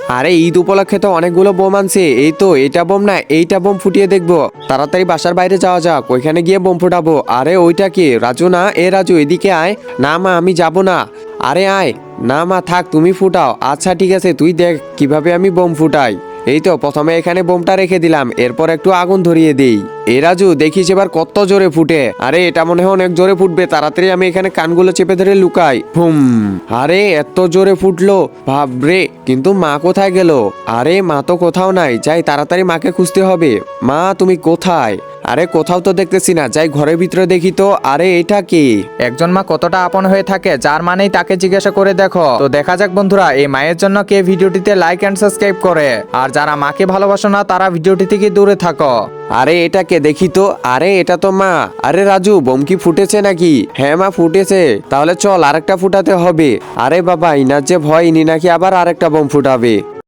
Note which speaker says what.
Speaker 1: আরে ঈদ উপলক্ষে তো অনেকগুলো বোম আনছে, এই তো এটা বোম না, এইটা বোম ফুটিয়ে দেখবো। তাড়াতাড়ি বাসার বাইরে যাওয়া যাক, ওইখানে গিয়ে বোম ফুটাবো। আরে ওইটা কি রাজু না? এ রাজু এদিকে আয়। না মা আমি যাব না। আরে আয়। না মা থাক, তুমি ফুটাও। আচ্ছা ঠিক আছে, তুই দেখ কিভাবে আমি বোম ফুটাই। এই তো প্রথমে এখানে বোমটা রেখে দিলাম, এরপর একটু আগুন ধরিয়ে দিই। এ রাজু দেখিস এবার কত জোরে ফুটে। আরে এটা মনে হয় অনেক জোরে ফুটবে, তাড়াতাড়ি আমি এখানে কানগুলো চেপে ধরে লুকাই। হুম। আরে এত জোরে ফুটলো, ভাবরে। কিন্তু মা কোথায় গেল? আরে মা তো কোথাও নাই, যাই তাড়াতাড়ি মাকে খুঁজতে হবে। মা তুমি কোথায়? আরে কোথাও তো দেখতেছি না, যাই ঘরের ভিতরে দেখি তো। আরে এটা কি?
Speaker 2: একজন মা কতটা আপন হয়ে থাকে, যার মানেই তাকে জিজ্ঞাসা করে দেখো। তো দেখা যাক বন্ধুরা, এই মায়ের জন্য কে ভিডিওটিতে লাইক এন্ড সাবস্ক্রাইব করে। আর যারা মাকে ভালোবাসো না, তারা ভিডিওটি থেকে দূরে থাকো।
Speaker 1: আরে এটাকে দেখি তো। আরে এটা তো মা। আরে রাজু বোম কি ফুটেছে নাকি? হ্যাঁ মা ফুটেছে। তাহলে চল আরেকটা ফুটাতে হবে। আরে বাবা ইনার যে ভয়, ইনি নাকি আবার আরেকটা বোম ফুটাবে।